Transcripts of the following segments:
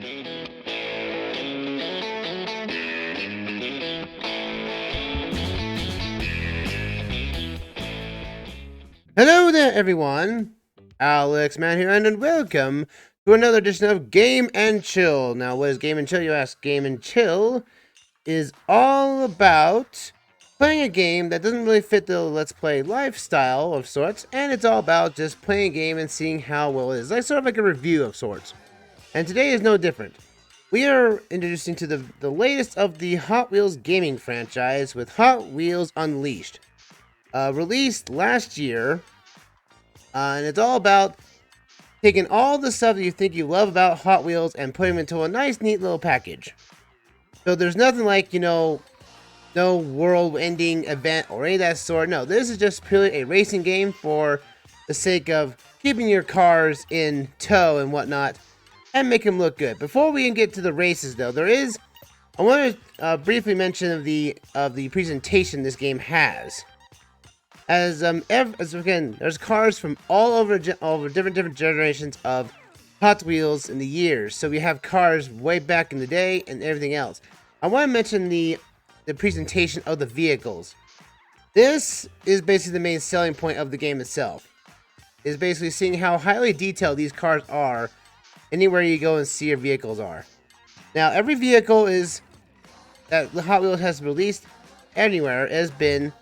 Hello there, everyone. Alexman here, and welcome to another edition of Game and Chill. Now, what is Game and Chill, you ask? Game and Chill is all about playing a game that doesn't really fit the Let's Play lifestyle of sorts, and it's all about just playing a game and seeing how well it is. Like sort of like a review of sorts. And today is no different. We are introducing to the latest of the Hot Wheels gaming franchise with Hot Wheels Unleashed. Released last year, and it's all about taking all the stuff that you think you love about Hot Wheels and putting them into a nice, neat little package. So there's nothing like, no world-ending event or any of that sort. No, this is just purely a racing game for the sake of keeping your cars in tow and whatnot, and make them look good. Before we even get to the races, though, I want to briefly mention of the presentation this game has. As again, there's cars from all over different generations of Hot Wheels in the years. So we have cars way back in the day and everything else. I want to mention the presentation of the vehicles. This is basically the main selling point of the game itself. Is basically seeing how highly detailed these cars are anywhere you go and see your vehicles are. Now, every vehicle that the Hot Wheels has released anywhere has been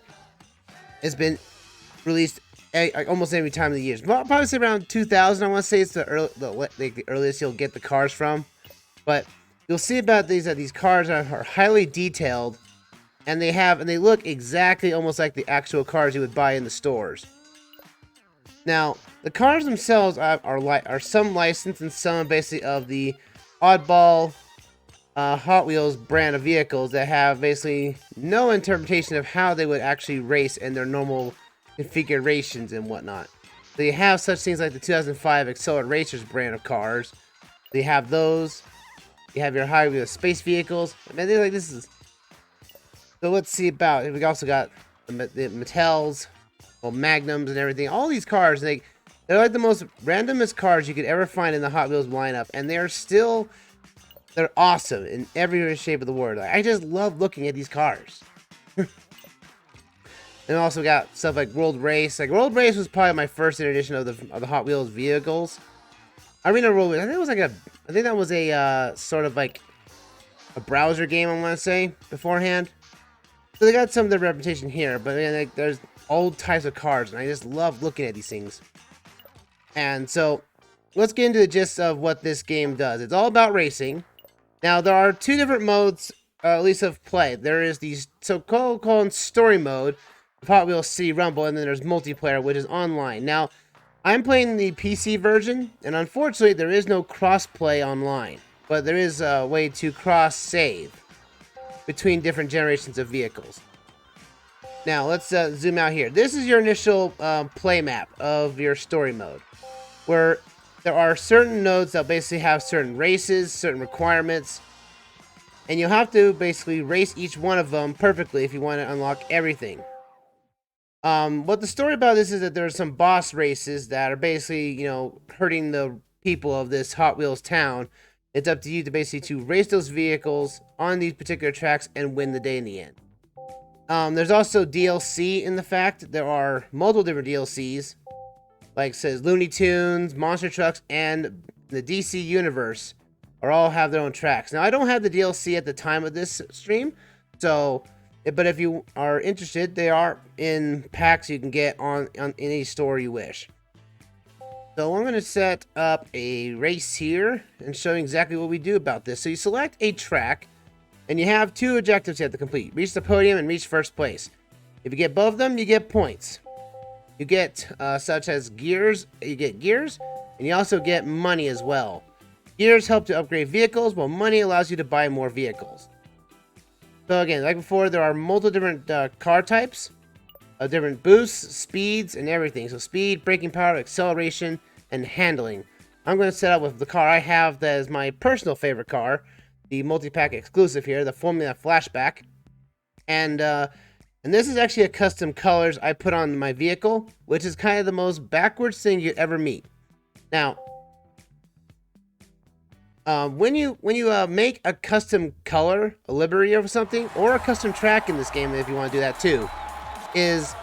released almost every time of the years. Probably say around 2000. I want to say it's the earliest you'll get the cars from. But you'll see about these that these cars are highly detailed, and they look exactly almost like the actual cars you would buy in the stores. Now, the cars themselves are some licensed and some basically of the oddball Hot Wheels brand of vehicles that have basically no interpretation of how they would actually race in their normal configurations and whatnot. So you have such things like the 2005 Accelerate Racers brand of cars. You have those. You have your Hot Wheels space vehicles. I mean, they're like, this is... So let's see about... We also got the Mattels, Magnums and everything. All these cars, they're like the most randomest cars you could ever find in the Hot Wheels lineup. And they're awesome in every shape of the word. Like, I just love looking at these cars. And also got stuff like World Race. Like, World Race was probably my first edition of the Hot Wheels vehicles. Arena World Race, I think that was a sort of like a browser game, I want to say, beforehand. So they got some of their reputation here, but like, there's old types of cars, and I just love looking at these things. And so, let's get into the gist of what this game does. It's all about racing. Now, there are two different modes, at least of play. There is the so-called story mode of Hot Wheels City Rumble, and then there's multiplayer, which is online. Now, I'm playing the PC version, and unfortunately, there is no cross-play online. But there is a way to cross-save between different generations of vehicles. Now, let's zoom out here. This is your initial play map of your story mode, where there are certain nodes that basically have certain races, certain requirements, and you'll have to basically race each one of them perfectly if you want to unlock everything. What the story about this is that there are some boss races that are basically, hurting the people of this Hot Wheels town. It's up to you to basically race those vehicles on these particular tracks and win the day in the end. There's also DLC in the fact. There are multiple different DLCs. Like it says, Looney Tunes, Monster Trucks, and the DC Universe all have their own tracks. Now, I don't have the DLC at the time of this stream, but if you are interested, they are in packs you can get on any store you wish. So I'm going to set up a race here and show you exactly what we do about this. So you select a track, and you have two objectives you have to complete. Reach the podium and reach first place. If you get both of them, you get points. You get such as gears, and you also get money as well. Gears help to upgrade vehicles, while money allows you to buy more vehicles. So again, like before, there are multiple different car types, different boosts, speeds, and everything. So speed, braking power, acceleration, and handling. I'm going to set up with the car I have that is my personal favorite car, the multi-pack exclusive here, the Formula Flashback. And this is actually a custom colors I put on my vehicle, which is kind of the most backwards thing you'd ever meet. Now, When you make a custom color, a livery or something, or a custom track in this game, if you want to do that too, is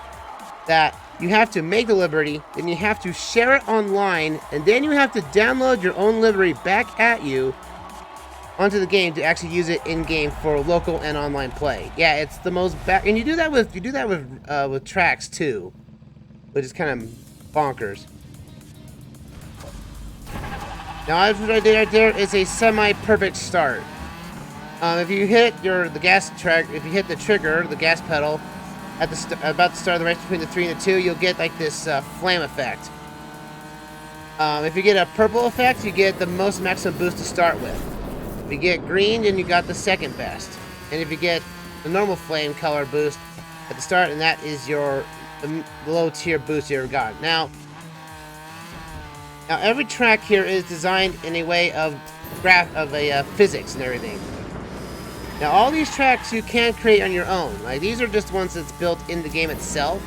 that you have to make the livery, then you have to share it online, and then you have to download your own livery back at you onto the game to actually use it in game for local and online play. Yeah, it's the most and you do that with tracks too, which is kind of bonkers. Now, what I did right there is a semi-perfect start. If you hit the gas track, if you hit the trigger, the gas pedal, at about the start of the race between the 3 and the 2, you'll get like this flame effect. If you get a purple effect, you get the most maximum boost to start with. If you get green, then you got the second best. And if you get the normal flame color boost at the start, and that is the low tier boost you ever got. Now every track here is designed in a way of physics and everything. Now all these tracks you can create on your own. Like these are just ones that's built in the game itself,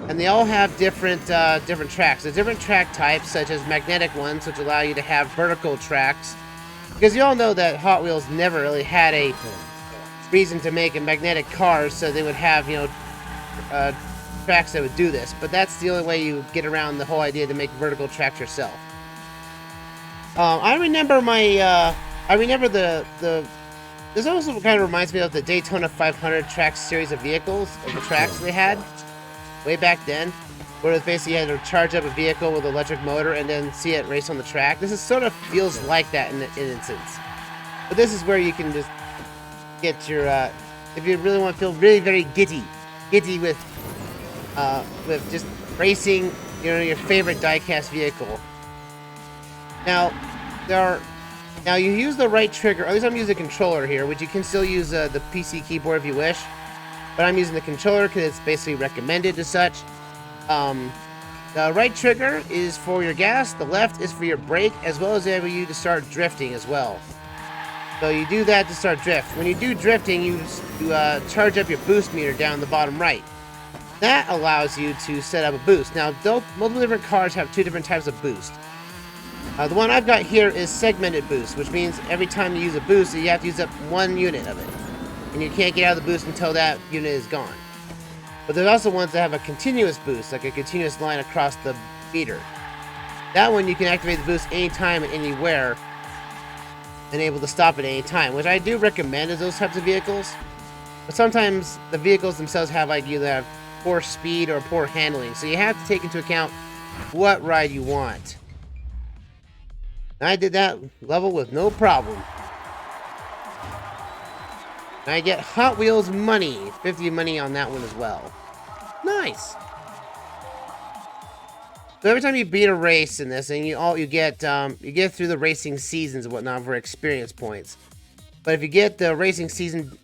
and they all have different tracks. There's different track types, such as magnetic ones, which allow you to have vertical tracks. Because you all know that Hot Wheels never really had a reason to make a magnetic car, so they would have tracks that would do this. But that's the only way you get around the whole idea to make vertical tracks yourself. I remember this also kind of reminds me of the Daytona 500 track series of vehicles, of the tracks they had way back then, where it basically you had to charge up a vehicle with an electric motor and then see it race on the track. This is sort of feels like that in an instance. But this is where you can just get your, if you really want to feel really very giddy with just racing, your favorite diecast vehicle. Now you use the right trigger. At least I'm using a controller here, which you can still use the PC keyboard if you wish. But I'm using the controller because it's basically recommended as such. The right trigger is for your gas, the left is for your brake, as well as enable you to start drifting as well. So you do that to start drift. When you do drifting, you charge up your boost meter down the bottom right. That allows you to set up a boost. Now, multiple different cars have two different types of boost. The one I've got here is segmented boost, which means every time you use a boost, you have to use up one unit of it. And you can't get out of the boost until that unit is gone. But there's also ones that have a continuous boost, like a continuous line across the meter. That one you can activate the boost anytime and anywhere, and able to stop at any time, which I do recommend as those types of vehicles. But sometimes the vehicles themselves have either have poor speed or poor handling, so you have to take into account what ride you want. And I did that level with no problem. And I get Hot Wheels money, 50 money on that one as well. Nice. So every time you beat a race in this, and you get through the racing seasons and whatnot for experience points. But if you get the racing season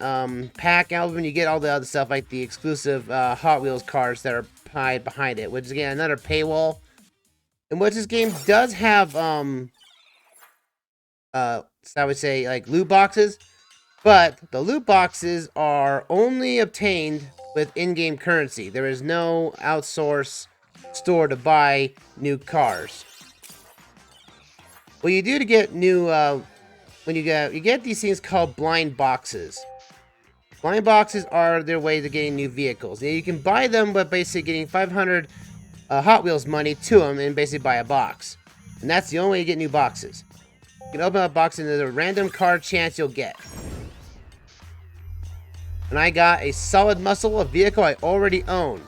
pack album, you get all the other stuff like the exclusive Hot Wheels cars that are tied behind it, which is again another paywall. And what this game does have, I would say like loot boxes, but the loot boxes are only obtained with in-game currency. There is no outsource store to buy new cars. What you do to get new, you get these things called blind boxes. Blind boxes are their way to getting new vehicles. Now, you can buy them by basically getting 500 Hot Wheels money to them and basically buy a box. And that's the only way you get new boxes. You can open up a box and there's a random car chance you'll get. And I got a solid muscle, a vehicle I already own.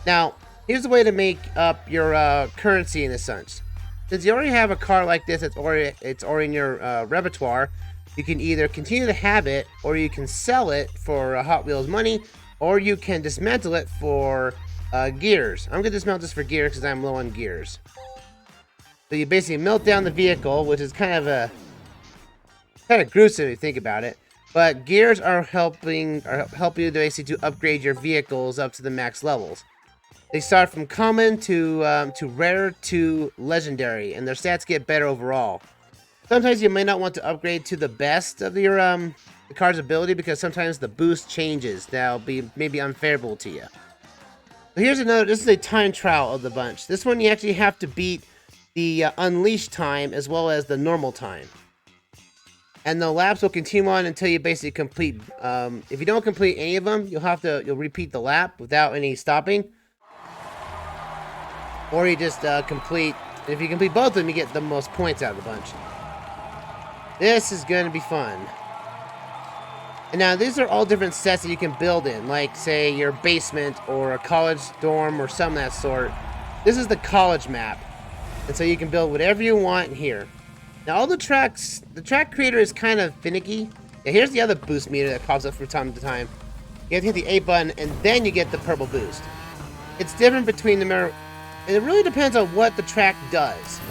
Now, here's the way to make up your currency in a sense. Since you already have a car like this, it's already in your repertoire, you can either continue to have it, or you can sell it for Hot Wheels money, or you can dismantle it for gears. I'm going to dismantle this for gears because I'm low on gears. So you basically melt down the vehicle, which is kind of gruesome if you think about it. But gears are helping you basically to upgrade your vehicles up to the max levels. They start from common to rare to legendary, and their stats get better overall. Sometimes you may not want to upgrade to the best of your the car's ability because sometimes the boost changes. That'll be maybe unfavorable to you. So here's another. This is a time trial of the bunch. This one you actually have to beat the unleashed time as well as the normal time. And the laps will continue on until you basically complete. If you don't complete any of them, you'll repeat the lap without any stopping. Or you just complete. If you complete both of them, you get the most points out of the bunch. This is going to be fun. And now these are all different sets that you can build in, like say your basement or a college dorm or some of that sort. This is the college map, and so you can build whatever you want in here. Now all the tracks, the track creator is kind of finicky. Now here's the other boost meter that pops up from time to time. You have to hit the A button and then you get the purple boost. It's different between the mirror, and it really depends on what the track does.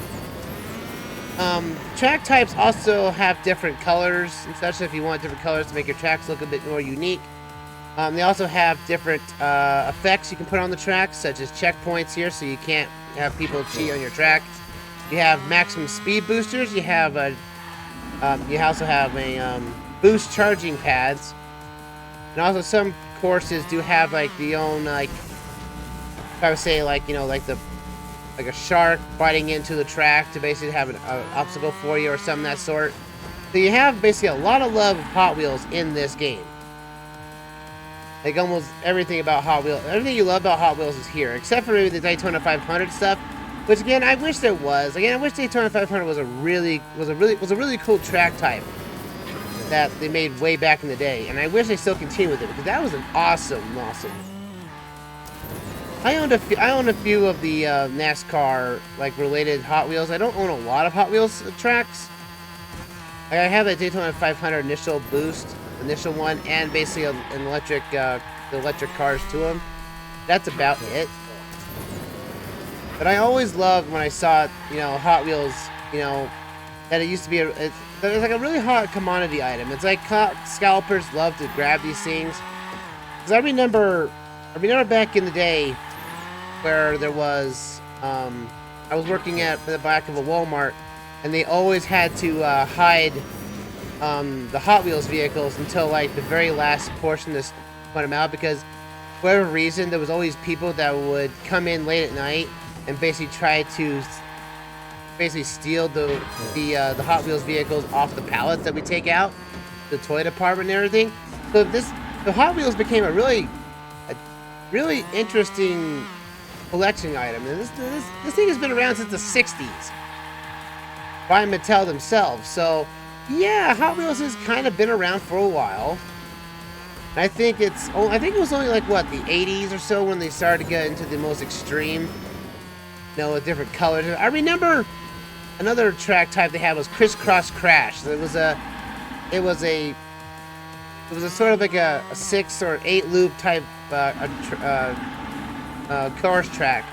Track types also have different colors and such, if you want different colors to make your tracks look a bit more unique. They also have different effects you can put on the tracks, such as checkpoints here, so you can't have people cheat on your tracks. You have maximum speed boosters. You have you also have a boost charging pads, and also some courses do have like the own like, if I would say like like a shark biting into the track to basically have an obstacle for you or something of that sort. So you have basically a lot of love of Hot Wheels in this game. Like almost everything about Hot Wheels, everything you love about Hot Wheels is here, except for maybe the Daytona 500 stuff. Which again, I wish there was. Again, I wish Daytona 500 was a really cool track type that they made way back in the day, and I wish they still continue with it because that was an awesome. I own a few of the NASCAR like related Hot Wheels. I don't own a lot of Hot Wheels tracks. I have a Daytona 500 initial one, and basically an electric, the electric cars to them. That's about it. But I always loved when I saw, Hot Wheels, that it used to be it's like a really hot commodity item. It's like scalpers love to grab these things. Because I remember back in the day where there was, I was working at the back of a Walmart, and they always had to hide the Hot Wheels vehicles until like the very last portion to put them out, because for whatever reason there was always people that would come in late at night and basically try to steal the Hot Wheels vehicles off the pallets that we take out, the toy department and everything. So the Hot Wheels became a really interesting collection item, and this thing has been around since the 60s by Mattel themselves. So yeah, Hot Wheels has kind of been around for a while. I think it was only like what, the 80s or so when they started to get into the most extreme, with different colors. I remember another track type they had was Crisscross Crash. It was a sort of like a 6 or 8 loop type course track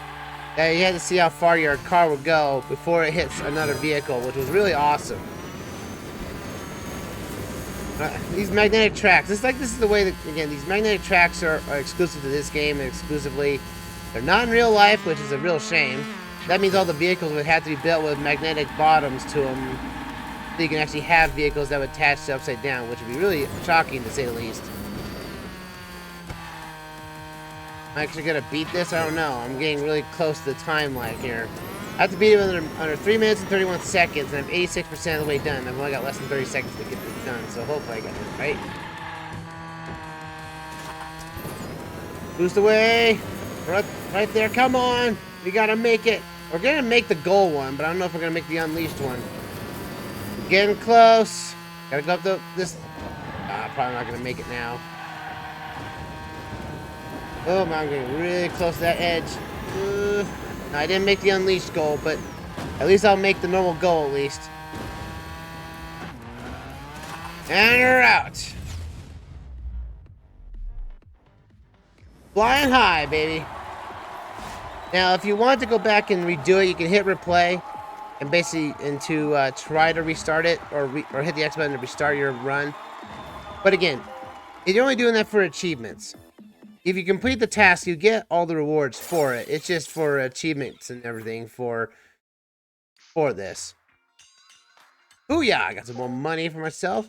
that you had to see how far your car would go before it hits another vehicle, which was really awesome. These magnetic tracks, this is the way that, again, these magnetic tracks are exclusive to this game, and exclusively. They're not in real life, which is a real shame. That means all the vehicles would have to be built with magnetic bottoms to them, so you can actually have vehicles that would attach to upside down, which would be really shocking to say the least. Am I actually gonna beat this? I don't know. I'm getting really close to the time lag here. I have to beat it under 3 minutes and 31 seconds, and I'm 86% of the way done. I've only got less than 30 seconds to get this done, so hopefully I get this right. Boost away! Right there, come on! We gotta make it! We're gonna make the goal one, but I don't know if we're gonna make the unleashed one. We're getting close. Gotta go up this. Probably not gonna make it now. Oh man, I'm getting really close to that edge. No, I didn't make the unleashed goal, but at least I'll make the normal goal at least. And we're out. Flying high, baby. Now, if you want to go back and redo it, you can hit replay and basically try to restart it, or hit the X button to restart your run. But again, you're only doing that for achievements. If you complete the task, you get all the rewards for it. It's just for achievements and everything for this. Oh yeah, I got some more money for myself.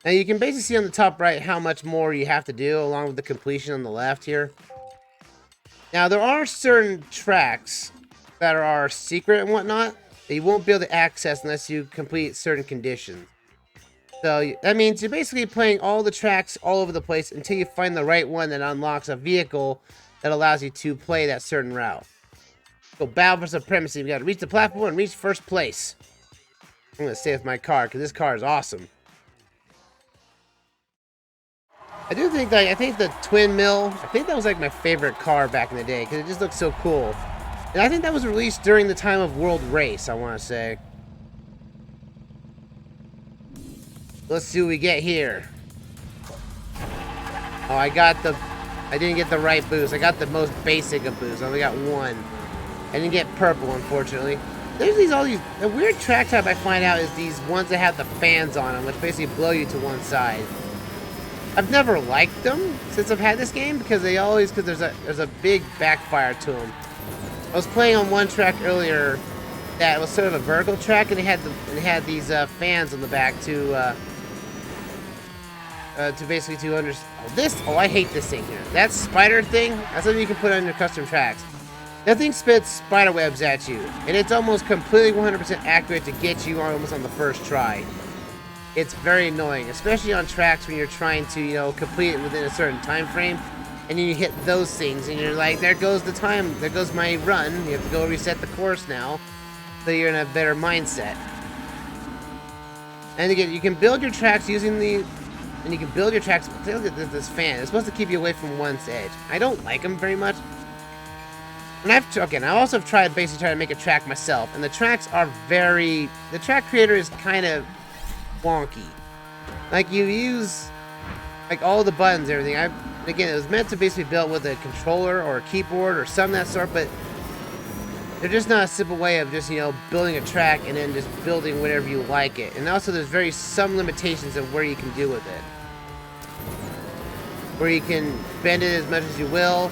Now you can basically see on the top right how much more you have to do, along with the completion on the left here. Now there are certain tracks that are secret and whatnot. that you won't be able to access unless you complete certain conditions. So that means you're basically playing all the tracks all over the place until you find the right one that unlocks a vehicle that allows you to play that certain route. So battle for supremacy. We got to reach the platform and reach first place. I'm going to stay with my car because this car is awesome. I do think that, I think the twin mill, I think that was like my favorite car back in the day because it just looks so cool. And I think that was released during the time of World Race, I want to say. Let's see what we get here. Oh, I didn't get the right boost. I got the most basic of boosts. I only got one. I didn't get purple, unfortunately. There's the weird track type I find out is these ones that have the fans on them, which basically blow you to one side. I've never liked them since I've had this game because there's a big backfire to them. I was playing on one track earlier that was sort of a vertical track, and it had these fans on the back to basically understand. I hate this thing here. That spider thing, that's something you can put on your custom tracks. That thing spits spider webs at you, and it's almost completely 100% accurate to get you almost on the first try. It's very annoying, especially on tracks when you're trying to, complete it within a certain time frame, and then you hit those things, and you're like, there goes the time, there goes my run. You have to go reset the course now, so you're in a better mindset. And again, you can build your tracks using and you can build your tracks. Look at this fan. It's supposed to keep you away from one's edge. I don't like them very much. And I also have tried basically trying to make a track myself, and the tracks are the track creator is kind of wonky. Like, you use like all the buttons and everything. Again, it was meant to basically be built with a controller or a keyboard or something of that sort, but they're just not a simple way of just, building a track and then just building whatever you like it. And also there's some limitations of where you can do with it. Where you can bend it as much as you will.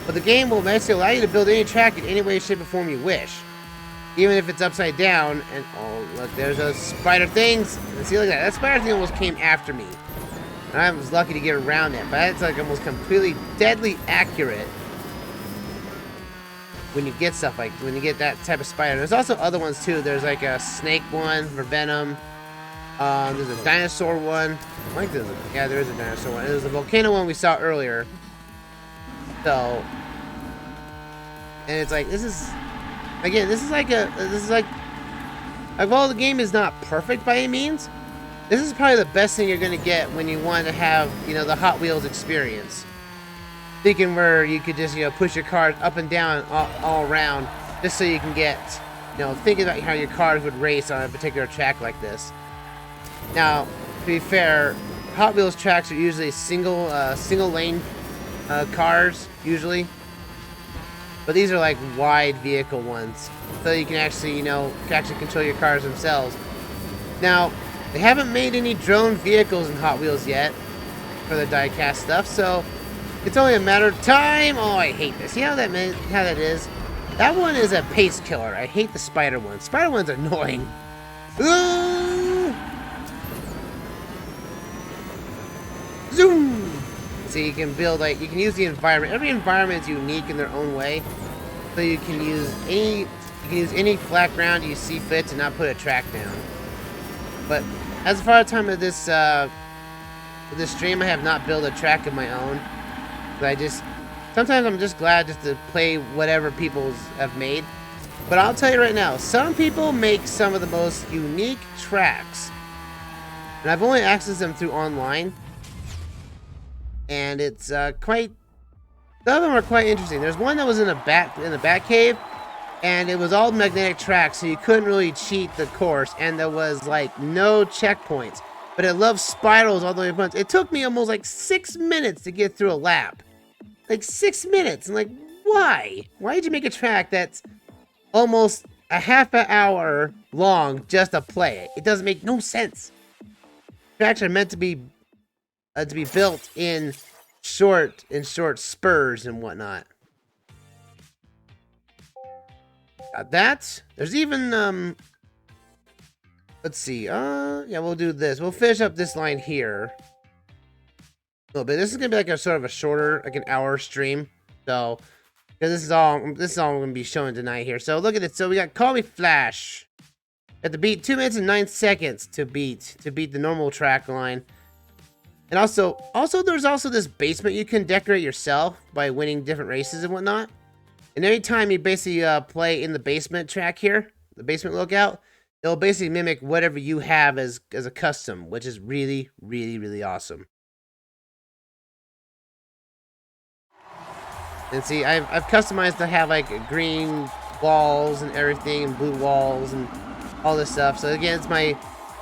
But the game will basically allow you to build any track in any way, shape, or form you wish. Even if it's upside down. And, oh, look, there's those spider things. And see, look at that. That spider thing almost came after me. And I was lucky to get around it. But it's like almost completely deadly accurate when you get stuff when you get that type of spider. There's also other ones, too. There's like a snake one for venom. There's a dinosaur one. Yeah, there is a dinosaur one. There's a volcano one we saw earlier. So, and it's like, this is like while the game is not perfect by any means, this is probably the best thing you're going to get when you want to have, the Hot Wheels experience. Thinking where you could just, push your cars up and down all around, just so you can get, thinking about how your cars would race on a particular track like this. Now, to be fair, Hot Wheels tracks are usually single lane cars, usually. But these are like wide vehicle ones. So you can actually, control your cars themselves. Now, they haven't made any drone vehicles in Hot Wheels yet for the diecast stuff, so it's only a matter of time. Oh, I hate this. See how that is? That one is a pace killer. I hate the spider one. Spider one's annoying. Ooh! Zoom! So you can build, you can use the environment. Every environment is unique in their own way. So you can use any flat ground you see fit to not put a track down. But as far as time of this stream, I have not built a track of my own. Sometimes I'm just glad just to play whatever people have made. But I'll tell you right now, some people make some of the most unique tracks. And I've only accessed them through online. And it's some of them are quite interesting. There's one that was in the bat cave, and it was all magnetic tracks, so you couldn't really cheat the course, and there was no checkpoints. But it loves spirals all the way up. It took me almost 6 minutes to get through a lap. 6 minutes. I'm why? Why did you make a track that's almost a half an hour long just to play it? It doesn't make no sense. Tracks are meant to be built in short spurs and whatnot. Got that. There's even let's see. Yeah, we'll do this. We'll finish up this line here a little bit. This is gonna be a sort of a shorter, an hour stream. So Because this is all I'm going to be showing tonight here. So look at it. So we got Call Me Flash. At the beat, 2 minutes and 9 seconds to beat the normal track line. And also there's also this basement you can decorate yourself by winning different races and whatnot. And anytime you basically play in the basement track here, the basement lookout, it'll basically mimic whatever you have as a custom, which is really, really, really awesome. And see, I've customized to have like green walls and everything, and blue walls and all this stuff. So again, it's my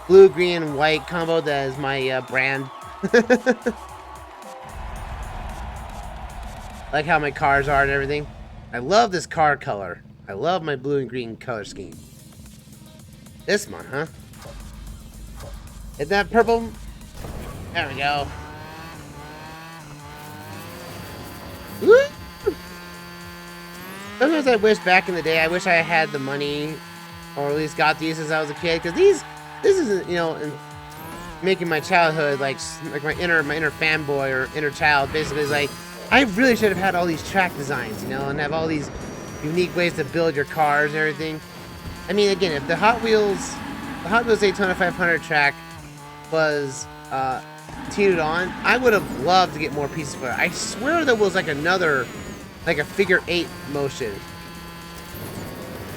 blue, green, and white combo that is my brand. Like how my cars are and everything. I love this car color. I love my blue and green color scheme. This one, huh? Isn't that purple? There we go. Woo! Sometimes I wish back in the day, I wish I had the money, or at least got these as I was a kid, because this isn't, you know, making my childhood like my inner fanboy or inner child. Basically, is like I really should have had all these track designs, you know, and have all these unique ways to build your cars and everything. I mean, again, if the Hot Wheels Daytona 500 track was teetered on, I would have loved to get more pieces for it. I swear there was like another, like a figure 8 motion.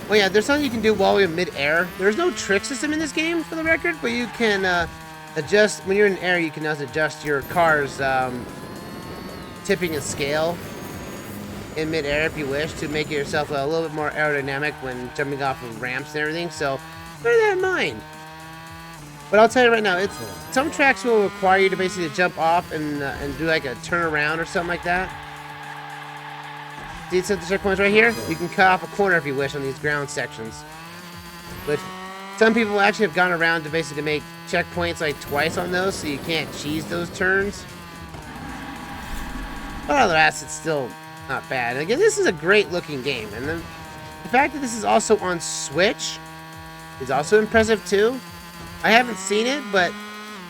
Oh yeah, there's something you can do while you're mid-air. There's no trick system in this game, for the record, but you can adjust, when you're in air, you can also adjust your car's tipping and scale in mid-air if you wish, to make yourself a little bit more aerodynamic when jumping off of ramps and everything, so bear that in mind. But I'll tell you right now, some tracks will require you to basically jump off and do like a turnaround or something like that. See some of the checkpoints right here? You can cut off a corner if you wish on these ground sections. Which some people actually have gone around to basically make checkpoints like twice on those, so you can't cheese those turns. But other than that, it's still not bad. And again, this is a great looking game, and then the fact that this is also on Switch is also impressive too. I haven't seen it, but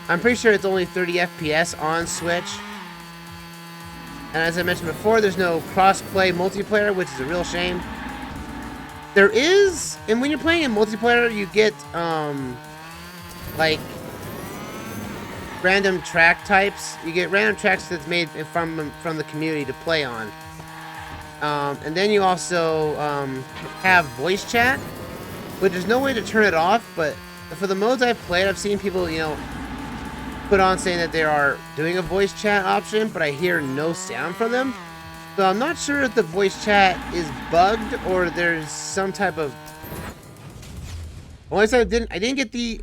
I'm pretty sure it's only 30 FPS on Switch. And as I mentioned before, there's no cross-play multiplayer, which is a real shame. There is, and when you're playing in multiplayer, you get like random track types. You get random tracks that's made from the community to play on. And then you also have voice chat, but there's no way to turn it off. But for the modes I've played, I've seen people, you know, put on saying that they are doing a voice chat option, but I hear no sound from them. So I'm not sure if the voice chat is bugged or there's some type of. Well, I didn't get the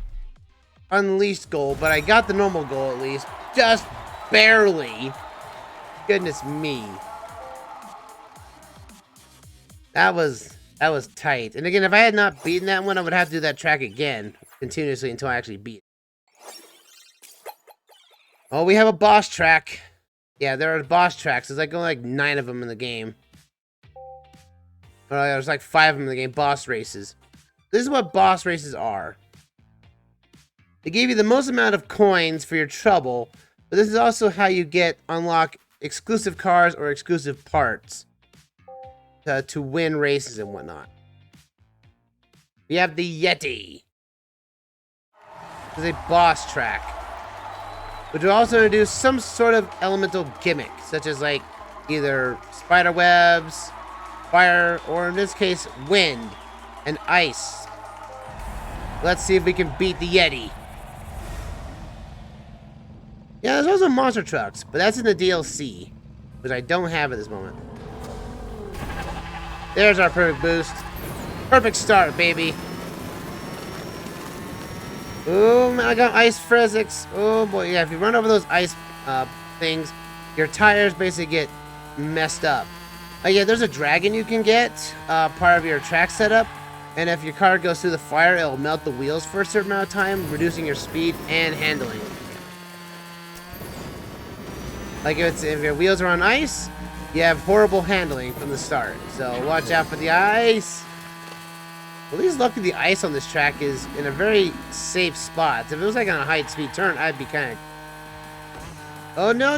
Unleashed goal, but I got the normal goal at least, just barely. Goodness me. That was tight. And again, if I had not beaten that one, I would have to do that track again continuously until I actually beat it. Oh, we have a boss track. Yeah, there are boss tracks. There's like 9 of them in the game. There's like 5 of them in the game. Boss races. This is what boss races are. They give you the most amount of coins for your trouble, but this is also how you unlock exclusive cars or exclusive parts to win races and whatnot. We have the Yeti. This is a boss track, which will also introduce some sort of elemental gimmick, such as like either spider webs, fire, or in this case, wind and ice. Let's see if we can beat the Yeti. Yeah, there's also monster trucks, but that's in the DLC, which I don't have at this moment. There's our perfect boost. Perfect start, baby. Oh, I got ice physics. Oh boy, yeah, if you run over those ice things, your tires basically get messed up. Yeah, there's a dragon you can get, part of your track setup, and if your car goes through the fire, it'll melt the wheels for a certain amount of time, reducing your speed and handling. Like if your wheels are on ice, you have horrible handling from the start. So watch out for the ice. Well, at least lucky the ice on this track is in a very safe spot. If it was like on a high speed turn, I'd be kind of. Oh no!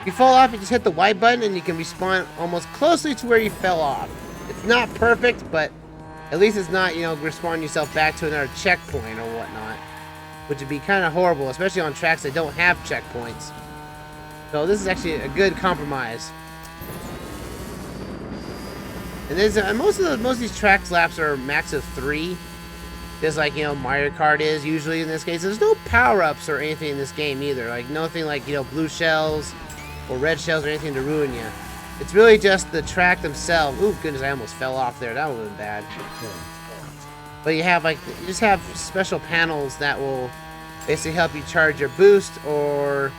If you fall off, you just hit the Y button and you can respawn almost closely to where you fell off. It's not perfect, but at least it's not, you know, respawn yourself back to another checkpoint or whatnot. Which would be kind of horrible, especially on tracks that don't have checkpoints. So this is actually a good compromise. And there's most of these track laps are max of 3. Just like, you know, Mario Kart is usually in this case. There's no power-ups or anything in this game either. Like, nothing like, you know, blue shells or red shells or anything to ruin you. It's really just the track themselves. Ooh, goodness, I almost fell off there. That would have been bad. But you have, like, you just have special panels that will basically help you charge your boost or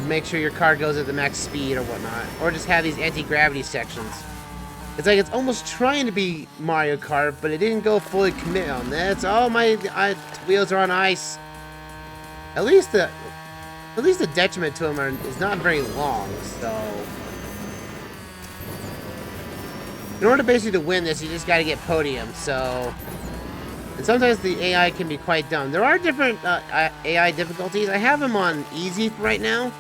make sure your car goes at the max speed or whatnot. Or just have these anti-gravity sections. It's like it's almost trying to be Mario Kart, but it didn't go fully commit on that. Oh, my wheels are on ice. At least the detriment to them is not very long, so... In order basically to win this, you just gotta get podium, so... And sometimes the AI can be quite dumb. There are different AI difficulties. I have them on easy right now,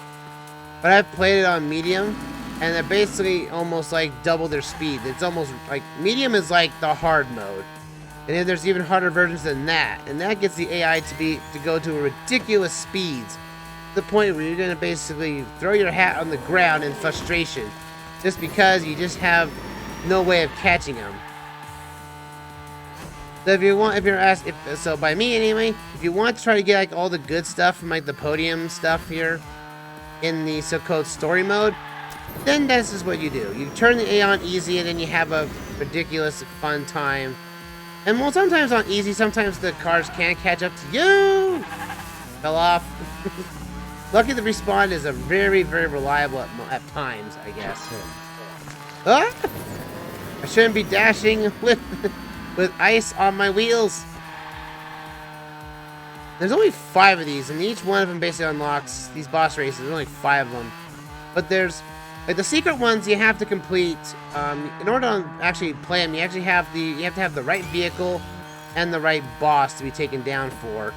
but I've played it on medium, and they're basically almost like double their speed. It's almost like medium is like the hard mode, and then there's even harder versions than that, and that gets the AI to go to ridiculous speeds, to the point where you're gonna basically throw your hat on the ground in frustration, just because you just have no way of catching them. So so by me anyway, if you want to try to get like all the good stuff from like the podium stuff here in the so-called story mode, then this is what you do. You turn the A on easy and then you have a ridiculous fun time. And well, sometimes on easy, sometimes the cars can't catch up to you. Fell off. Lucky the respawn is a very, very reliable at times, I guess. Ah! I shouldn't be dashing with ice on my wheels. There's only 5 of these, and each one of them basically unlocks these boss races. There's only 5 of them. But there's, like, the secret ones you have to complete. In order to actually play them, you actually have you have to have the right vehicle and the right boss to be taken down for.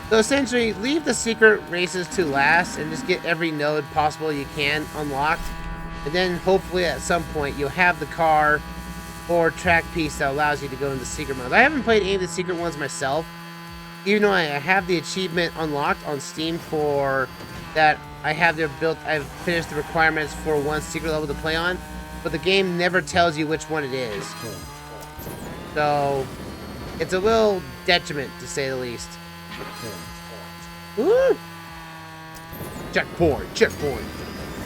So essentially, leave the secret races to last and just get every node possible you can unlocked. And then hopefully at some point you'll have the car or track piece that allows you to go into secret mode. I haven't played any of the secret ones myself, even though I have the achievement unlocked on Steam for that. I've finished the requirements for one secret level to play on, but the game never tells you which one it is. So it's a little detriment, to say the least. Woo! Checkpoint.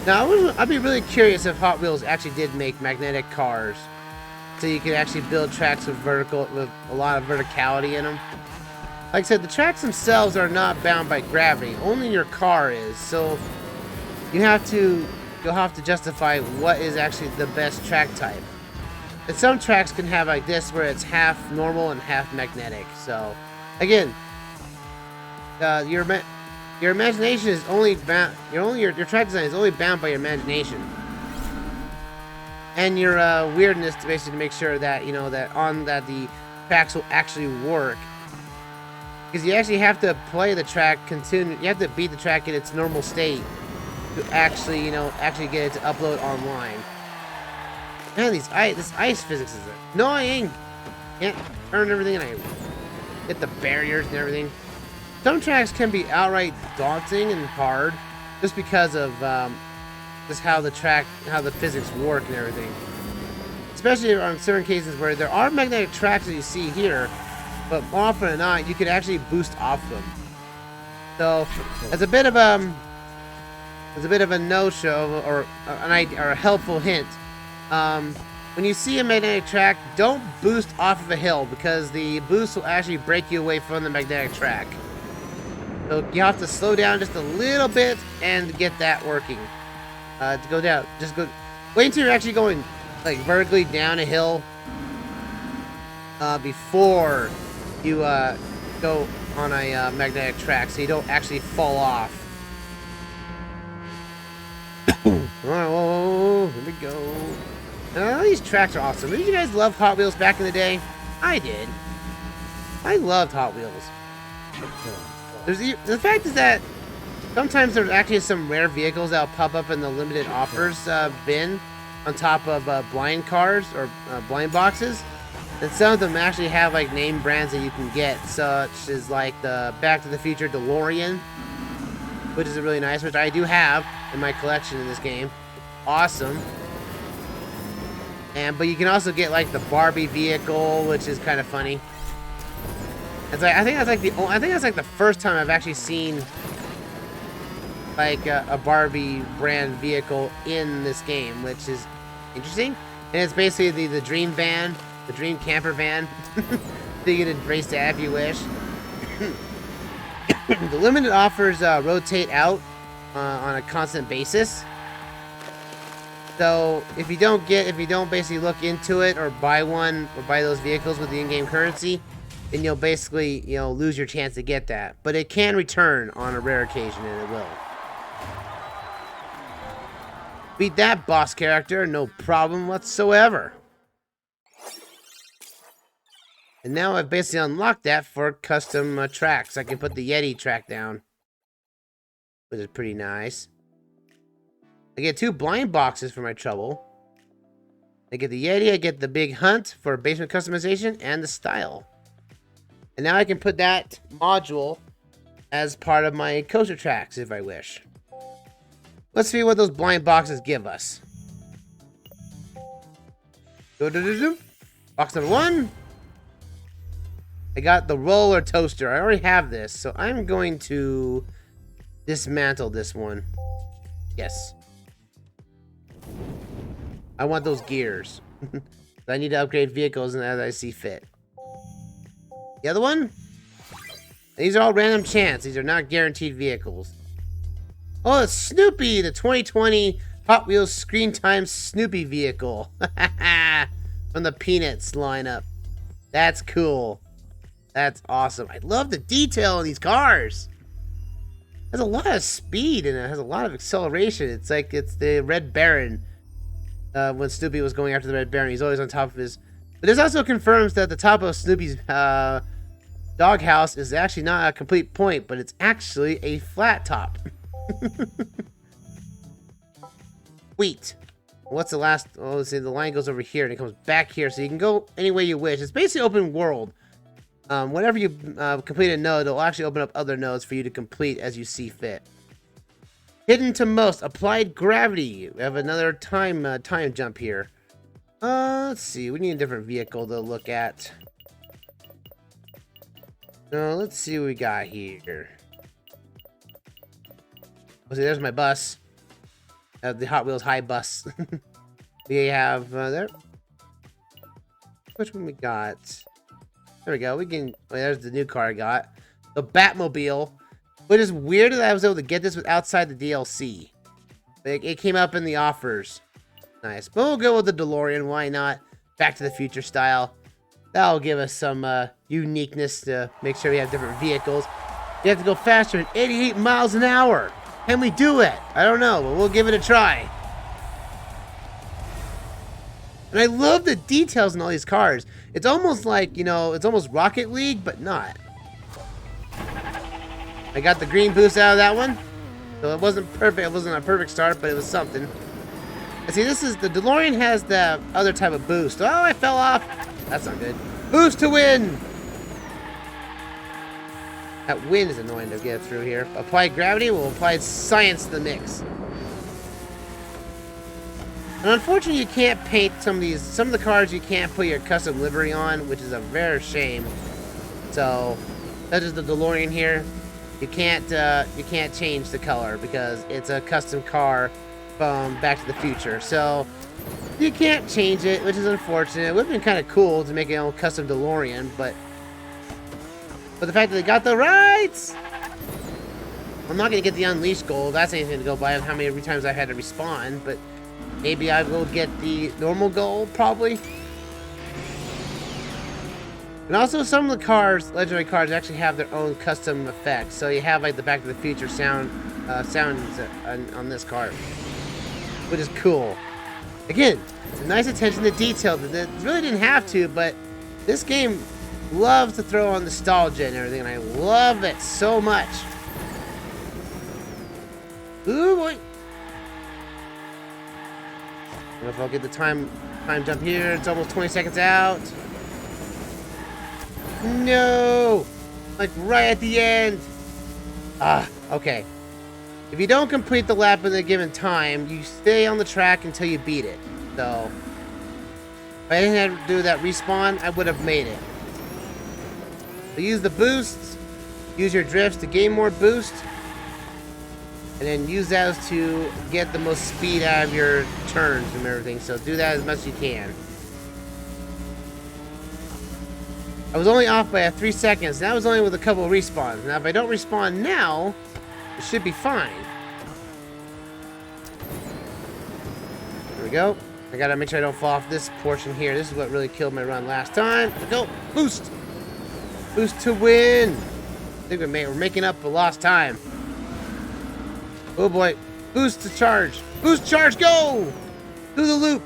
Now, I'd be really curious if Hot Wheels actually did make magnetic cars, so you could actually build tracks with a lot of verticality in them. Like I said, the tracks themselves are not bound by gravity. Only your car is. So you'll have to justify what is actually the best track type. And some tracks can have like this, where it's half normal and half magnetic. So again, your imagination is only bound. Your track design is only bound by your imagination and your weirdness, to basically make sure that that the tracks will actually work. Because you actually have to play the track continue. You have to beat the track in its normal state to actually get it to upload online. Man, this ice physics is annoying. Can't turn everything, and I hit the barriers and everything. Some tracks can be outright daunting and hard, just because of just how the physics work and everything. Especially on certain cases where there are magnetic tracks that you see here, but more often than not, you can actually boost off them. So, as a bit of a no-show or a helpful hint, when you see a magnetic track, don't boost off of a hill, because the boost will actually break you away from the magnetic track. So you have to slow down just a little bit and get that working. To go down, wait until you're actually going like vertically down a hill before you go on a magnetic track, so you don't actually fall off. Whoa, here we go. These tracks are awesome. Did you guys love Hot Wheels back in the day? I did. I loved Hot Wheels. The fact is that Sometimes there's actually some rare vehicles that'll pop up in the limited offers bin on top of blind cars or blind boxes. And some of them actually have like name brands that you can get, such as like the Back to the Future DeLorean, which is really nice, which I do have in my collection in this game. Awesome. But you can also get like the Barbie vehicle, which is kind of funny. It's like I think that's like the first time I've actually seen like a Barbie brand vehicle in this game, which is interesting. And it's basically the dream van, the dream camper van. So you can race that if you wish. The limited offers rotate out on a constant basis. So if you don't basically look into it or buy one or buy those vehicles with the in-game currency, then you'll basically lose your chance to get that. But it can return on a rare occasion, and it will. Beat that boss character, no problem whatsoever. And now I've basically unlocked that for custom tracks. I can put the Yeti track down, which is pretty nice. I get 2 blind boxes for my trouble. I get the Yeti, I get the Big Hunt for basement customization, and the style. And now I can put that module as part of my coaster tracks if I wish. Let's see what those blind boxes give us. Box number 1. I got the roller toaster. I already have this, so I'm going to dismantle this one. Yes. I want those gears. I need to upgrade vehicles as I see fit. The other one? These are all random chance. These are not guaranteed vehicles. Oh, it's Snoopy, the 2020 Hot Wheels Screen Time Snoopy vehicle. From the Peanuts lineup. That's cool. That's awesome. I love the detail in these cars. It has a lot of speed and it has a lot of acceleration. It's like it's the Red Baron. When Snoopy was going after the Red Baron, he's always on top of his... But this also confirms that the top of Snoopy's doghouse is actually not a complete point, but it's actually a flat top. Sweet. What's the last... Oh, let's see, the line goes over here and it comes back here, so you can go any way you wish. It's basically open world. Whenever you complete a node, it'll actually open up other nodes for you to complete as you see fit. Hidden to most, applied gravity. We have another time jump here. Let's see, we need a different vehicle to look at. Let's see what we got here. Oh, see, there's my bus. The Hot Wheels High Bus. We have there. Which one we got? There we go. We can. Oh, there's the new car I got. The Batmobile. Which is weird that I was able to get this with outside the DLC. It came up in the offers. Nice. But we'll go with the DeLorean. Why not? Back to the Future style. That'll give us some uniqueness to make sure we have different vehicles. You have to go faster than 88 miles an hour. Can we do it? I don't know, but we'll give it a try. And I love the details in all these cars. It's almost like, it's almost Rocket League, but not. I got the green boost out of that one. So it wasn't perfect. It wasn't a perfect start, but it was something. And see, this is the DeLorean has the other type of boost. Oh, I fell off. That's not good. Boost to win. That wind is annoying to get through here. Applied gravity will apply science to the mix. And unfortunately, you can't paint some of the cars you can't put your custom livery on, which is a rare shame. So, such as the DeLorean here. You can't change the color because it's a custom car from Back to the Future. So you can't change it, which is unfortunate. It would have been kind of cool to make your own custom DeLorean, but the fact that they got the rights, I'm not gonna get the Unleashed gold. That's anything to go by. How many times I had to respawn, but maybe I will get the normal gold probably. And also, some of the cars, legendary cars, actually have their own custom effects. So you have like the Back to the Future sounds on this car, which is cool. Again, it's a nice attention to detail that it really didn't have to, but this game loves to throw on nostalgia and everything, and I love it so much. Ooh, boy. I don't know if I'll get the time jump here. It's almost 20 seconds out. No! Like right at the end. Ah, okay. If you don't complete the lap in a given time, you stay on the track until you beat it. So, if I didn't have to do that respawn, I would have made it. So use the boosts, use your drifts to gain more boost, and then use those to get the most speed out of your turns and everything. So do that as much as you can. I was only off by 3 seconds, and that was only with a couple of respawns. Now, if I don't respawn now, it should be fine. There we go. I gotta make sure I don't fall off this portion here. This is what really killed my run last time. Go! Boost! Boost to win! I think we're making up for lost time. Oh boy. Boost to charge. Boost charge, go! Through the loop.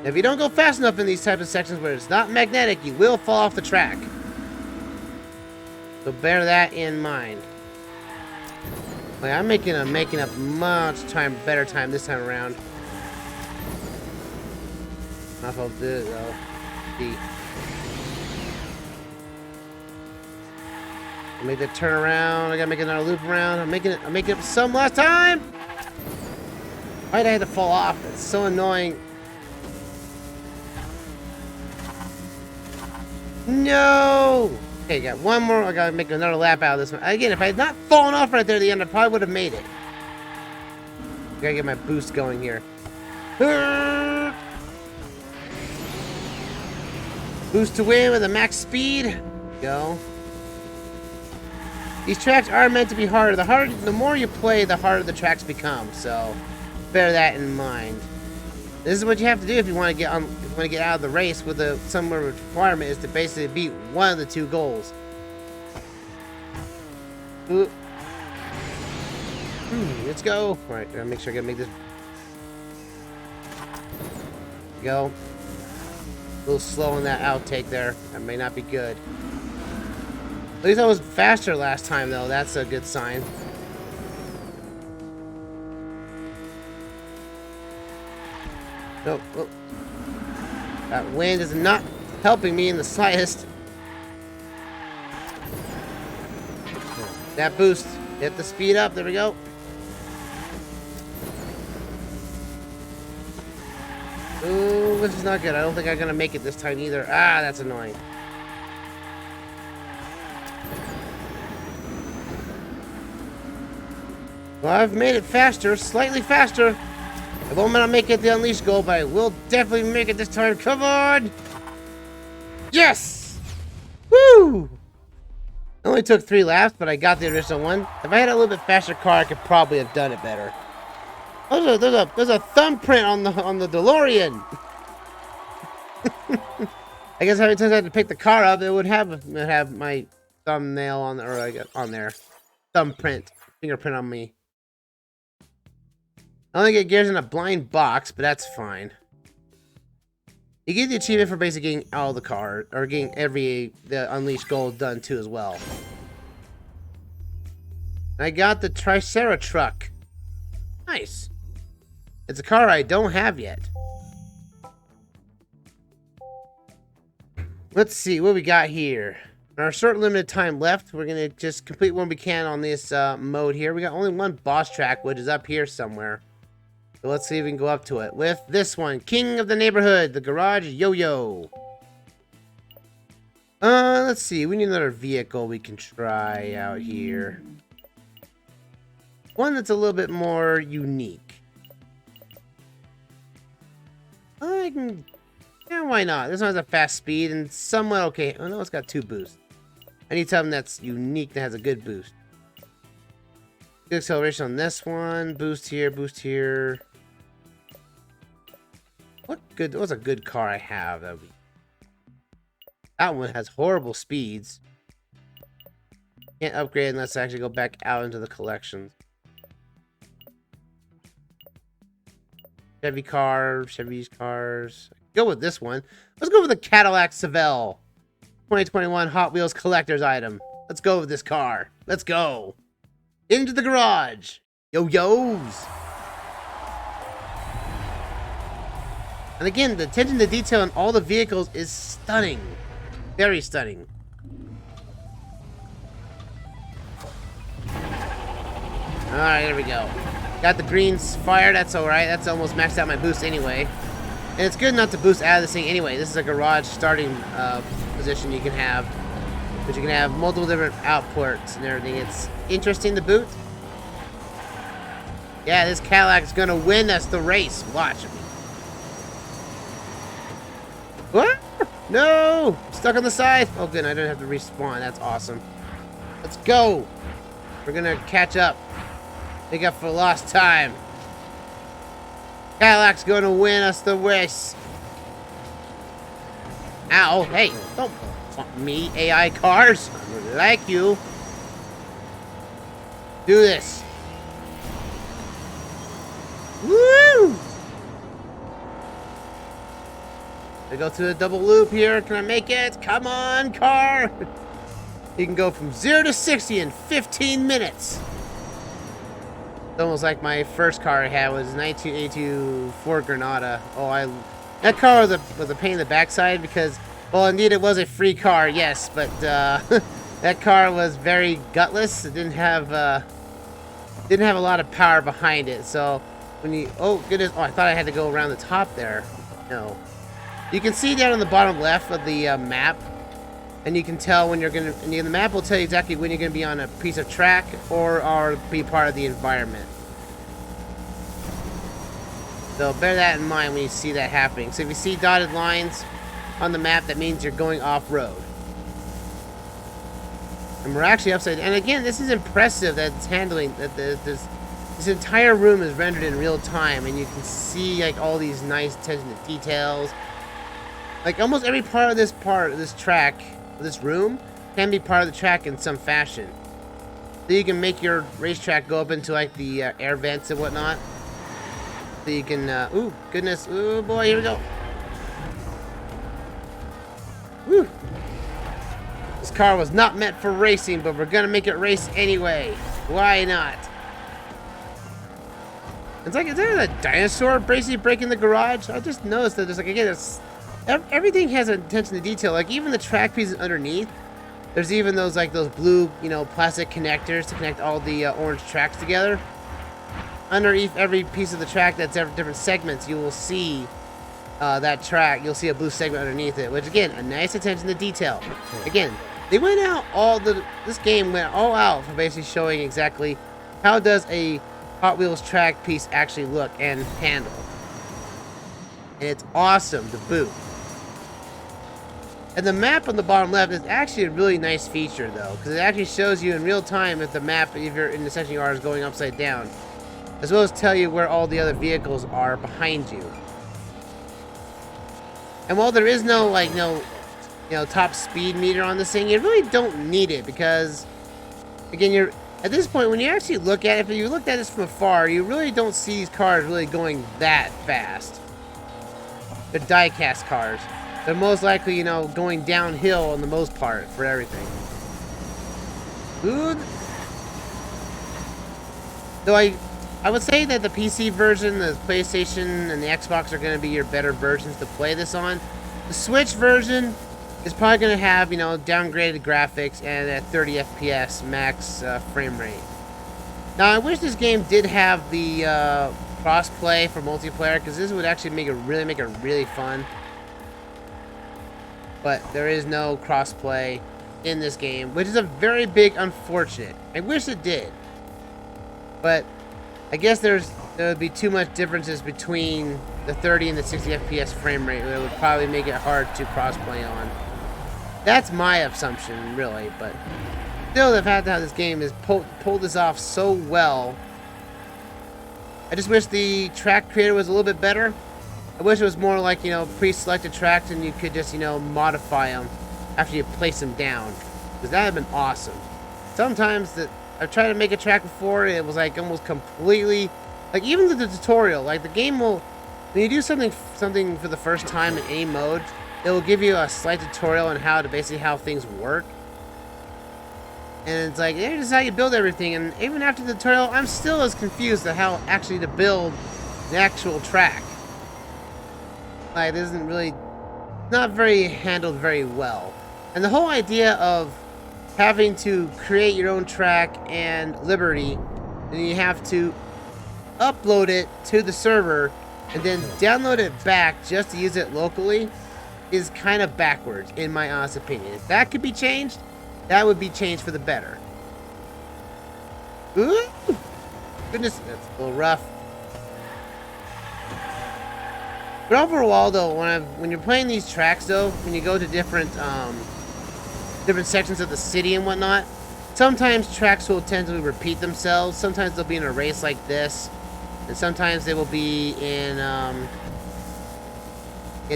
Now, if you don't go fast enough in these types of sections where it's not magnetic, you will fall off the track. So bear that in mind. Like, I'm making up much better time this time around. I don't know if I'll do it though. See. I'll make that turn around. I gotta make another loop around. I'm making it some last time. Why'd I have to fall off? It's so annoying. No! Okay, got one more. I gotta make another lap out of this one. Again, if I had not fallen off right there at the end, I probably would have made it. Gotta get my boost going here. Boost to win with a max speed. Go. These tracks are meant to be harder. The more you play, the harder the tracks become. So, bear that in mind. This is what you have to do if you want to get out of the race with a somewhere requirement is to basically beat one of the two goals. Ooh. Let's go. All right, gotta make sure I gotta make this. Go. A little slow on that outtake there. That may not be good. At least I was faster last time, though. That's a good sign. Nope. Oh. That wind is not helping me in the slightest. That boost. Hit the speed up. There we go. Ooh, this is not good. I don't think I'm going to make it this time either. Ah, that's annoying. Well, I've made it faster. Slightly faster. I won't make it the Unleashed goal, but I will definitely make it this time. Come on! Yes! Woo! It only took 3 laps, but I got the original one. If I had a little bit faster car, I could probably have done it better. There's a thumbprint on the DeLorean. I guess every time I had to pick the car up, it would have my thumbnail on there, thumbprint, fingerprint on me. I only get gears in a blind box, but that's fine. You get the achievement for basically getting all the car, or getting the Unleashed goal done too as well. I got the Tricera truck. Nice. It's a car I don't have yet. Let's see what we got here. In our short limited time left, we're gonna just complete what we can on this mode here. We got only one boss track, which is up here somewhere. So let's see if we can go up to it with this one. King of the Neighborhood, the Garage Yo-Yo. Let's see. We need another vehicle we can try out here. One that's a little bit more unique. Yeah, why not? This one has a fast speed and somewhat okay. Oh no, it's got 2 boosts. I need something that's unique that has a good boost. Good acceleration on this one. Boost here, boost here. What's a good car I have? That one has horrible speeds. Can't upgrade unless I actually go back out into the collections. Chevy's cars. Go with this one. Let's go with the Cadillac Seville. 2021 Hot Wheels collector's item. Let's go with this car. Let's go. Into the garage. Yo-yos! And again, the attention to detail on all the vehicles is stunning. Very stunning. Alright, there we go. Got the greens fired, that's alright. That's almost maxed out my boost anyway. And it's good not to boost out of this thing anyway. This is a garage starting position you can have. But you can have multiple different outports and everything. It's interesting to boot. Yeah, this Cadillac's gonna win us the race. Watch me. What? No! Stuck on the side. Oh, good. I don't have to respawn. That's awesome. Let's go. We're gonna catch up. Make up for lost time. Cadillac's gonna win us the race. Ow! Hey, don't bump me, AI cars. I like you. Do this. Woo! I go through the double loop here. Can I make it? Come on, car! You can go from 0 to 60 in 15 minutes. It's almost like my first car I had was 1982 Ford Granada. Oh, that car was a pain in the backside because, well, indeed it was a free car, yes, but that car was very gutless. It didn't have a lot of power behind it. So when you, oh goodness, oh, I thought I had to go around the top there. No, you can see down on the bottom left of the map. And you can tell when you're gonna, and the map will tell you exactly when you're gonna be on a piece of track or be part of the environment. So bear that in mind when you see that happening. So if you see dotted lines on the map, that means you're going off-road. And we're actually upside down. And again, this is impressive that it's handling, that this entire room is rendered in real time, and you can see like all these nice attention to details. Like almost every part of this track, this room, can be part of the track in some fashion. So you can make your racetrack go up into like the air vents and whatnot. So you can, ooh, goodness, ooh boy, here we go. Woo! This car was not meant for racing, but we're gonna make it race anyway. Why not? It's like, is there a dinosaur basically breaking the garage? I just noticed that there's like, again, everything has attention to detail. Like even the track pieces underneath, there's even those like those blue, you know, plastic connectors to connect all the orange tracks together. Underneath every piece of the track that's different segments, you will see that track. You'll see a blue segment underneath it, which again, a nice attention to detail. Again, they went out this game went all out for basically showing exactly how does a Hot Wheels track piece actually look and handle. And it's awesome to boot. And the map on the bottom left is actually a really nice feature though, because it actually shows you in real time if the map, if you're in the section you are, is going upside down, as well as tell you where all the other vehicles are behind you. And while there is no like top speed meter on this thing, you really don't need it because, again, you're at this point when you actually look at it, if you looked at this from afar, you really don't see these cars really going that fast. They're diecast cars. They're most likely, you know, going downhill on the most part for everything. Food. Though I would say that the PC version, the PlayStation, and the Xbox are going to be your better versions to play this on. The Switch version is probably going to have, you know, downgraded graphics and a 30 FPS max frame rate. Now, I wish this game did have the cross-play for multiplayer, because this would actually make it really fun. But there is no cross-play in this game, which is a very big unfortunate. I wish it did. But I guess there would be too much differences between the 30 and the 60 FPS frame rate. It would probably make it hard to cross-play on. That's my assumption, really. But still, the fact that this game has pulled this off so well. I just wish the track creator was a little bit better. I wish it was more like, you know, pre-selected tracks and you could just, you know, modify them after you place them down. Because that would have been awesome. Sometimes I've tried to make a track before, and it was like almost completely, like even the tutorial, like the game will, when you do something for the first time in any mode, it will give you a slight tutorial on how things work. And it's like, this is how you build everything. And even after the tutorial, I'm still as confused at how actually to build the actual track. Like, this isn't really, not very handled very well. And the whole idea of having to create your own track and Liberty, and you have to upload it to the server and then download it back just to use it locally is kind of backwards, in my honest opinion. If that could be changed, that would be changed for the better. Ooh! Goodness, that's a little rough. But overall, though, when you're playing these tracks, though, when you go to different sections of the city and whatnot, sometimes tracks will tend to repeat themselves. Sometimes they'll be in a race like this, and sometimes they will be in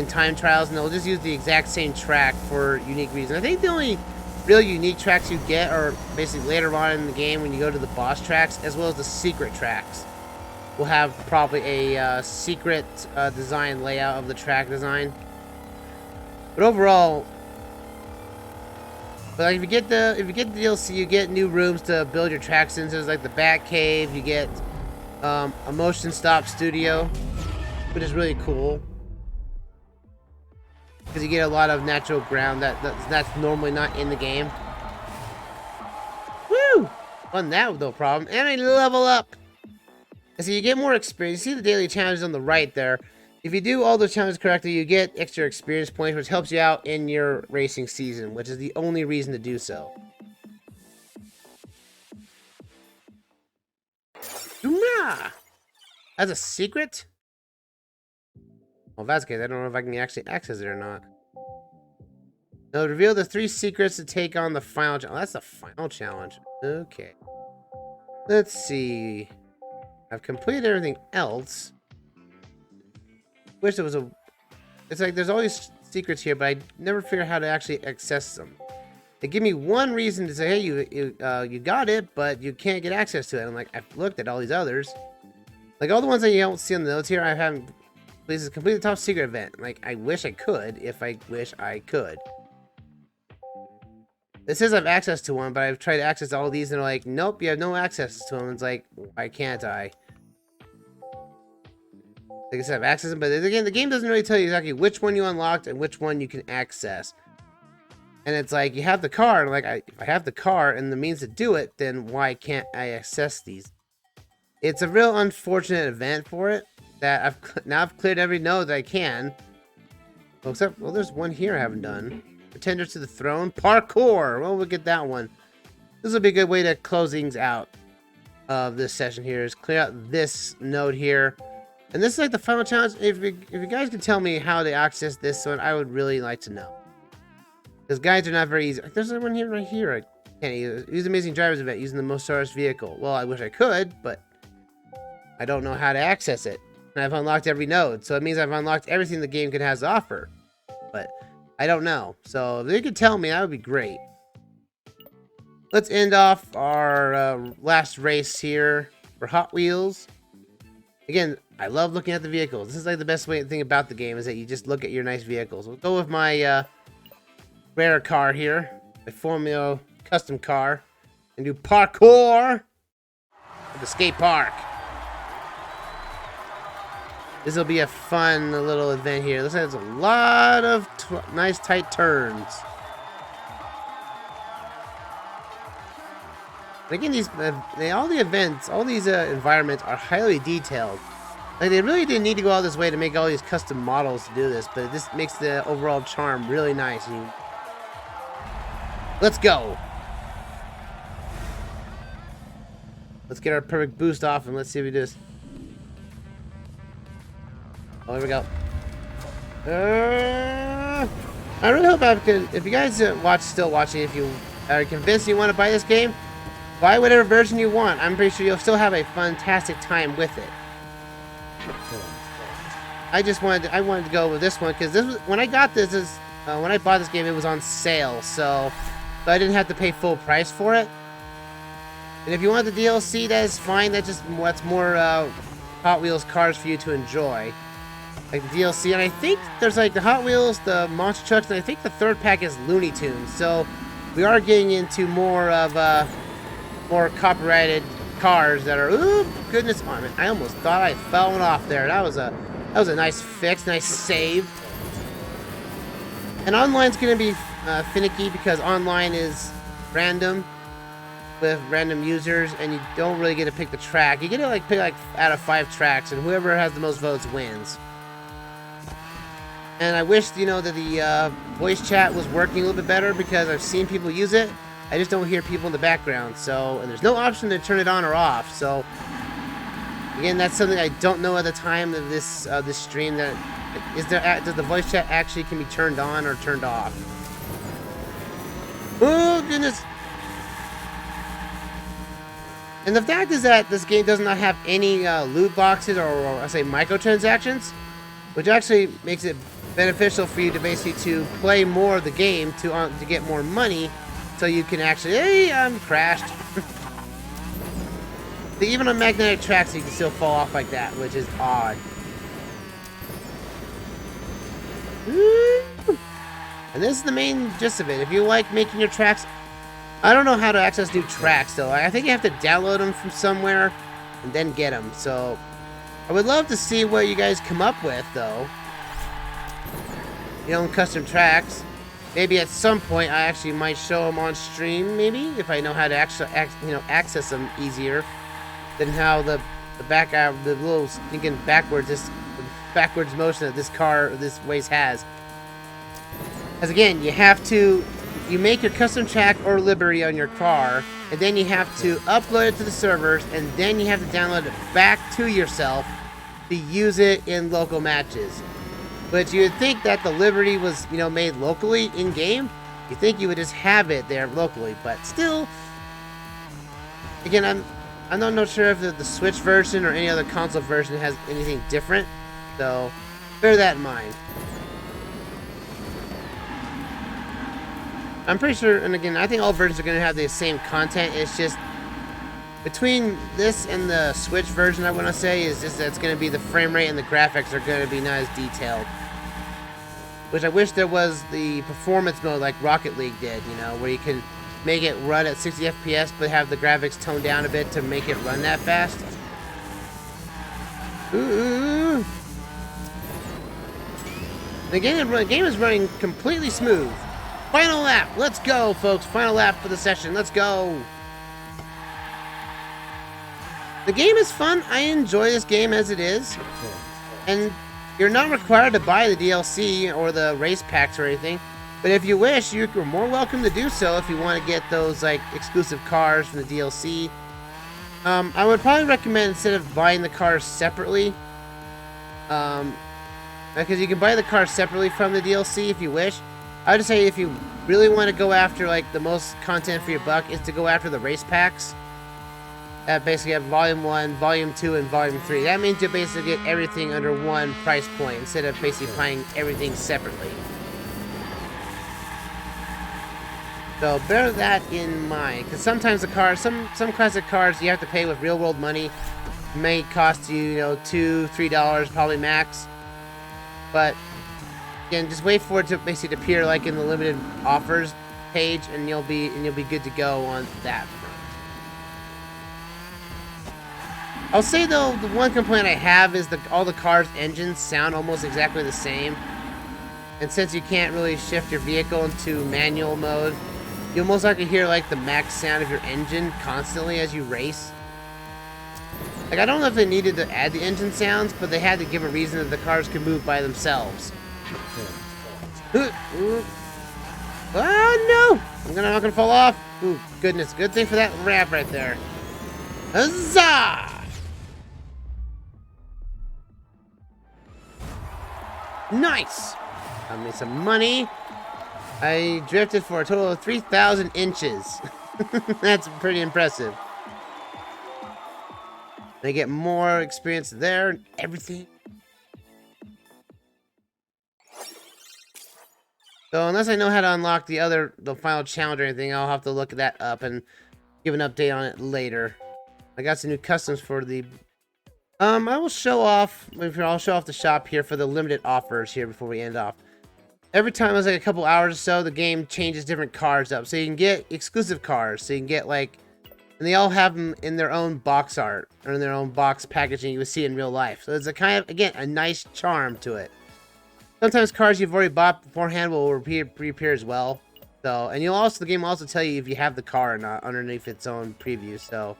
time trials, and they'll just use the exact same track for unique reasons. I think the only real unique tracks you get are basically later on in the game when you go to the boss tracks, as well as the secret tracks. We'll have probably a secret design layout of the track design. But overall, if you get the DLC, you get new rooms to build your tracks in. So there's like the Bat Cave. You get a motion stop studio, which is really cool because you get a lot of natural ground that's normally not in the game. Woo! Won that with no problem. And I level up. And so you get more experience. You see the daily challenges on the right there. If you do all those challenges correctly, you get extra experience points, which helps you out in your racing season, which is the only reason to do so. That's a secret? Well, if that's the case, I don't know if I can actually access it or not. Now, reveal the 3 secrets to take on the final challenge. Oh, that's the final challenge. Okay. Let's see. I've completed everything else. Wish there was a... It's like there's always secrets here, but I never figure out how to actually access them. They give me one reason to say, hey, you got it, but you can't get access to it. I'm like, I've looked at all these others. Like, all the ones that you don't see on the notes here, I haven't... Please complete the top secret event. Like, I wish I could, if I wish I could. It says I have access to one, but I've tried to access all these, and they're like, nope, you have no access to them. It's like, why can't I? Like I said, I have access, but again, the game doesn't really tell you exactly which one you unlocked and which one you can access. And it's like, you have the car, and like, if I have the car and the means to do it, then why can't I access these? It's a real unfortunate event for it, that I've cleared every node that I can. Well, except, well, there's one here I haven't done. Pretender to the Throne. Parkour! Well, we'll get that one. This will be a good way to close things out of this session here, is clear out this node here. And this is like the final challenge. If you guys can tell me how to access this one, I would really like to know. Because guides are not very easy. There's one here right here. I can't use Amazing Drivers event using the most stars vehicle. Well, I wish I could, but I don't know how to access it. And I've unlocked every node, so it means I've unlocked everything the game has to offer. But I don't know. So if you could tell me, that would be great. Let's end off our last race here for Hot Wheels. Again, I love looking at the vehicles. This is like the best thing about the game, is that you just look at your nice vehicles. We'll go with my rare car here, my Formula custom car, and do parkour at the skate park. This will be a fun little event here. Looks like there's a lot of nice tight turns. And again, all the events, all these environments are highly detailed. Like, they really didn't need to go all this way to make all these custom models to do this, but this makes the overall charm really nice. Let's go. Let's get our perfect boost off, and let's see if we do this. Oh, here we go. I really hope if you guys still watching, if you are convinced you want to buy this game, buy whatever version you want. I'm pretty sure you'll still have a fantastic time with it. I wanted to go with this one because when I got this, when I bought this game, it was on sale, so I didn't have to pay full price for it. And if you want the DLC, that is fine. That's more Hot Wheels cars for you to enjoy. Like the DLC, and I think there's like the Hot Wheels, the monster trucks, and I think the third pack is Looney Tunes. So we are getting into more of more copyrighted cars that are, ooh, goodness, oh, man, I almost thought I fell off there. That was a nice fix, nice save. And online's gonna be finicky because online is random with random users, and you don't really get to pick the track. You get to like pick like out of 5 tracks, and whoever has the most votes wins. And I wish, you know, that the voice chat was working a little bit better, because I've seen people use it. I just don't hear people in the background. So, and there's no option to turn it on or off. So, again, that's something I don't know at the time of this this stream. That does the voice chat actually can be turned on or turned off? Oh goodness! And the fact is that this game does not have any loot boxes or I say microtransactions, which actually makes it beneficial for you to basically to play more of the game to get more money, so you can actually, hey, I'm crashed. Even on magnetic tracks, you can still fall off like that, which is odd. And this is the main gist of it. If you like making your tracks, I don't know how to access new tracks though. I think you have to download them from somewhere and then get them. So I would love to see what you guys come up with though. Your own custom tracks. Maybe at some point I actually might show them on stream. Maybe if I know how to actually access them easier than how the little stinking backwards motion that this ways has. As again, you make your custom track or livery on your car, and then you have to upload it to the servers, and then you have to download it back to yourself to use it in local matches. But you would think that the livery was, made locally in game. You think you would just have it there locally, but still, again, I'm not sure if the Switch version or any other console version has anything different, so bear that in mind. I'm pretty sure, and again, I think all versions are going to have the same content. It's just between this and the Switch version, I want to say, is just that it's going to be the frame rate and the graphics are going to be not as detailed. Which I wish there was the performance mode like Rocket League did, where you can make it run at 60 FPS but have the graphics toned down a bit to make it run that fast. Ooh. The game is running completely smooth. Final lap. Let's go, folks. Final lap for the session. Let's go. The game is fun. I enjoy this game as it is. And you're not required to buy the DLC or the race packs or anything. But if you wish, you're more welcome to do so if you want to get those like exclusive cars from the DLC. I would probably recommend, instead of buying the cars separately, because you can buy the cars separately from the DLC if you wish. I would say if you really want to go after like the most content for your buck, is to go after the race packs. That basically have Volume 1, Volume 2, and Volume 3. That means you basically get everything under one price point instead of basically buying everything separately. So bear that in mind, because sometimes the cars, some classic cars, you have to pay with real world money. It may cost you, $2, $3 probably max. But again, just wait for it to basically appear like in the limited offers page, and you'll be good to go on that. I'll say though, the one complaint I have is all the cars' engines sound almost exactly the same. And since you can't really shift your vehicle into manual mode, you'll most likely hear like the max sound of your engine constantly as you race. Like, I don't know if they needed to add the engine sounds, but they had to give a reason that the cars could move by themselves. Oh no! I'm not gonna fall off. Ooh, goodness. Good thing for that ramp right there. Huzzah! Nice! Got me some money. I drifted for a total of 3,000 inches. That's pretty impressive. I get more experience there and everything. So unless I know how to unlock the final challenge or anything, I'll have to look that up and give an update on it later. I got some new customs for the... I'll show off the shop here for the limited offers here before we end off. every time it's like a couple hours or so, the game changes different cars up. So you can get exclusive cars. So you can get like, and they all have them in their own box art or in their own box packaging you would see in real life. So it's a kind of, again, a nice charm to it. Sometimes cars you've already bought beforehand will reappear as well. So, and the game will also tell you if you have the car or not underneath its own preview. So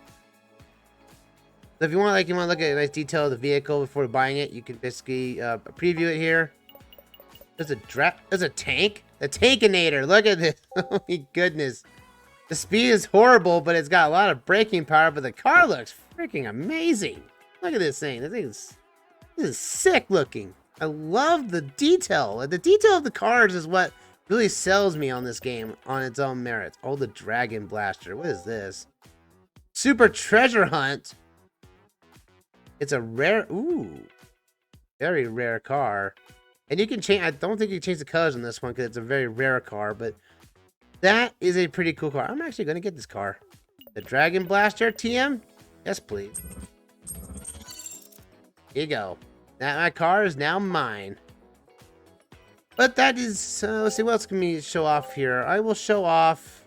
if you want to look at a nice detail of the vehicle before buying it, you can basically preview it here. There's a tank, a Tankinator. Look at this! Oh my goodness, the speed is horrible, but it's got a lot of braking power. But the car looks freaking amazing. Look at this thing. This is sick looking. I love the detail. The detail of the cars is what really sells me on this game on its own merits. Oh, the Dragon Blaster. What is this? Super Treasure Hunt. It's a rare, very rare car. And you can change, I don't think you can change the colors on this one because it's a very rare car, but that is a pretty cool car. I'm actually going to get this car. The Dragon Blaster TM? Yes, please. Here you go. That my car is now mine. But that is, let's see, what else can we show off here? I will show off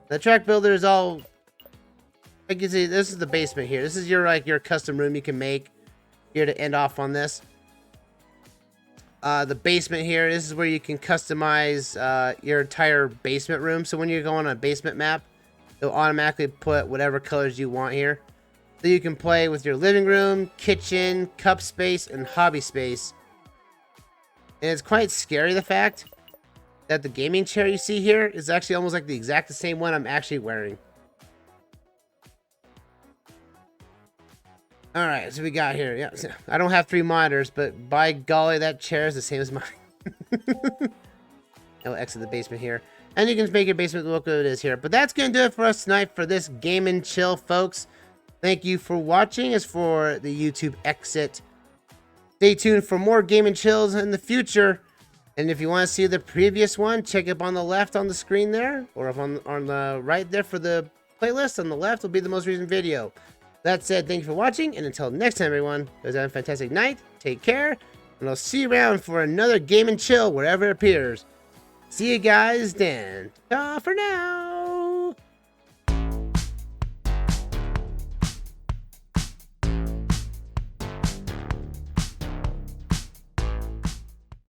the track builder is all, I can see this is the basement here. This is your your custom room you can make here to end off on this. The basement here, this is where you can customize your entire basement room. So when you go on a basement map, it'll automatically put whatever colors you want here. So you can play with your living room, kitchen, cup space, and hobby space. And it's quite scary, the fact that the gaming chair you see here is actually almost like the exact same one I'm actually wearing. All right, so we got here. Yeah, I don't have 3 monitors, but by golly, that chair is the same as mine. I'll exit the basement here. And you can make your basement look what it is here. But that's going to do it for us tonight for this Game and Chill, folks. Thank you for watching. As for the YouTube exit, stay tuned for more Game and Chills in the future. And if you want to see the previous one, check up on the left on the screen there. Or up on the right there for the playlist. On the left will be the most recent video. That said, thank you for watching. And until next time, everyone, have a fantastic night. Take care. And I'll see you around for another Game and Chill wherever it appears. See you guys then. Ta for now.